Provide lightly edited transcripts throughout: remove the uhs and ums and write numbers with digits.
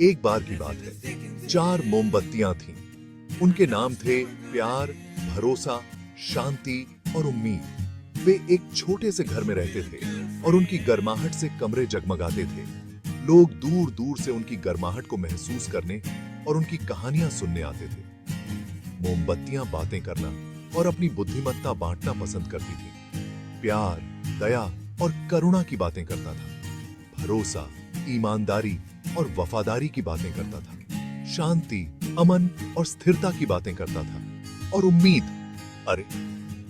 एक बार की बात है, 4 मोमबत्तियां थीं। उनके नाम थे प्यार, भरोसा, शांति और उम्मीद। वे एक छोटे से घर में रहते थे और उनकी गर्माहट से कमरे जगमगाते थे। लोग दूर दूर से उनकी गर्माहट को महसूस करने और उनकी कहानियां सुनने आते थे। मोमबत्तियां बातें करना और अपनी बुद्धिमत्ता बांटना पसंद करती थी। प्यार, दया और करुणा की बातें करता था। भरोसा, ईमानदारी और वफादारी की बातें करता था। शांति, अमन और स्थिरता की बातें करता था। और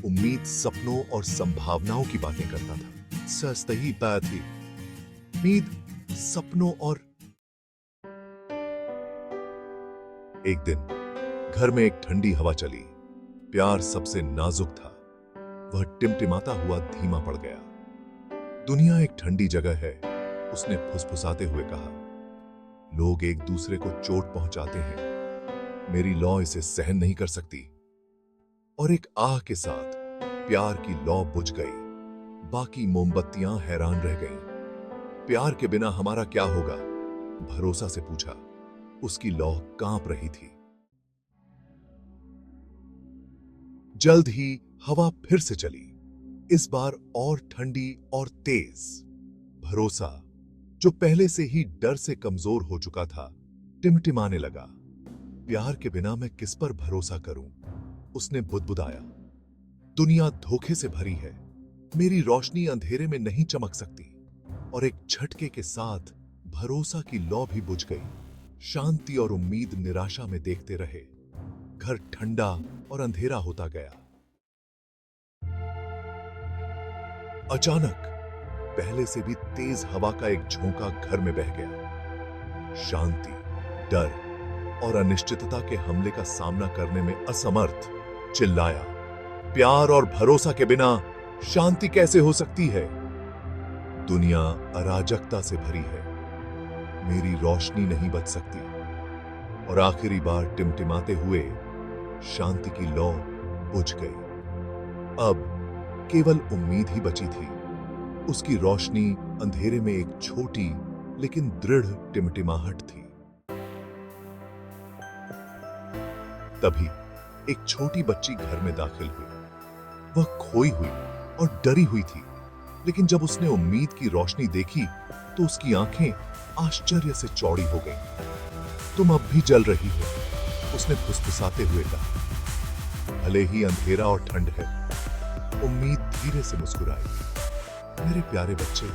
उम्मीद सपनों और संभावनाओं की बातें करता था। सही बात थी। उम्मीद, सपनों और एक दिन घर में एक ठंडी हवा चली। प्यार सबसे नाजुक था। वह टिमटिमाता हुआ धीमा पड़ गया। दुनिया एक ठंडी जगह है, उसने फुसफुसाते हुए कहा। लोग एक दूसरे को चोट पहुंचाते हैं। मेरी लौ इसे सहन नहीं कर सकती। और एक आह के साथ प्यार की लौ बुझ गई। बाकी मोमबत्तियां हैरान रह गईं। प्यार के बिना हमारा क्या होगा? भरोसा से पूछा। उसकी लौ कांप रही थी। जल्द ही हवा फिर से चली, इस बार और ठंडी और तेज। भरोसा, जो पहले से ही डर से कमजोर हो चुका था, टिमटिमाने लगा। प्यार के बिना मैं किस पर भरोसा करूं? उसने बुदबुदाया। दुनिया धोखे से भरी है। मेरी रोशनी अंधेरे में नहीं चमक सकती। और एक झटके के साथ भरोसा की लौ भी बुझ गई। शांति और उम्मीद निराशा में देखते रहे। घर ठंडा और अंधेरा होता गया। अचानक पहले से भी तेज हवा का एक झोंका घर में बह गया। शांति, डर और अनिश्चितता के हमले का सामना करने में असमर्थ चिल्लाया। प्यार और भरोसा के बिना शांति कैसे हो सकती है? दुनिया अराजकता से भरी है। मेरी रोशनी नहीं बच सकती। और आखिरी बार टिमटिमाते हुए शांति की लौ बुझ गई। अब केवल उम्मीद ही बची थी। उसकी रोशनी अंधेरे में एक छोटी लेकिन दृढ़ टिमटिमाहट थी। तभी एक छोटी बच्ची घर में दाखिल हुई। वह खोई हुई और डरी हुई थी, लेकिन जब उसने उम्मीद की रोशनी देखी तो उसकी आंखें आश्चर्य से चौड़ी हो गईं। तुम अब भी जल रही हो, उसने फुसफुसाते हुए कहा। भले ही अंधेरा और ठंड है, उम्मीद धीरे से मुस्कुराई। मेरे प्यारे बच्चे,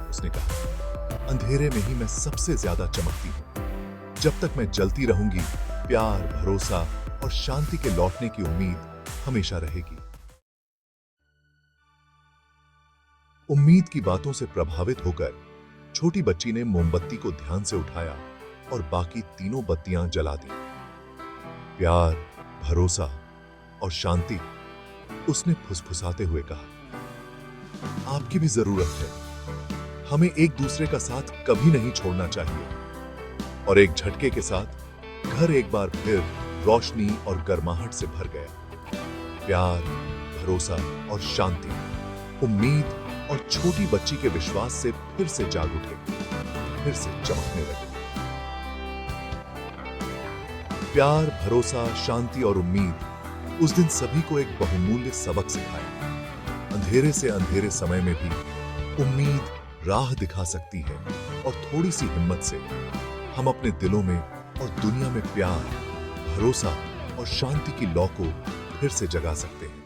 उसने कहा, अंधेरे में ही मैं सबसे ज्यादा चमकती हूं। जब तक मैं जलती रहूंगी, प्यार, भरोसा और शांति के लौटने की उम्मीद हमेशा रहेगी। उम्मीद की बातों से प्रभावित होकर छोटी बच्ची ने मोमबत्ती को ध्यान से उठाया और बाकी तीनों बत्तियां जला दी। प्यार, भरोसा और शांति, उसने फुसफुसाते हुए कहा, आपकी भी जरूरत है। हमें एक दूसरे का साथ कभी नहीं छोड़ना चाहिए। और एक झटके के साथ घर एक बार फिर रोशनी और गर्माहट से भर गया। प्यार, भरोसा और शांति, उम्मीद और छोटी बच्ची के विश्वास से फिर से जाग उठे, फिर से चमकने लगे। प्यार, भरोसा, शांति और उम्मीद उस दिन सभी को एक बहुमूल्य सबक सिखाया। अंधेरे से अंधेरे समय में भी उम्मीद राह दिखा सकती है। और थोड़ी सी हिम्मत से हम अपने दिलों में और दुनिया में प्यार, भरोसा और शांति की लौ को फिर से जगा सकते हैं।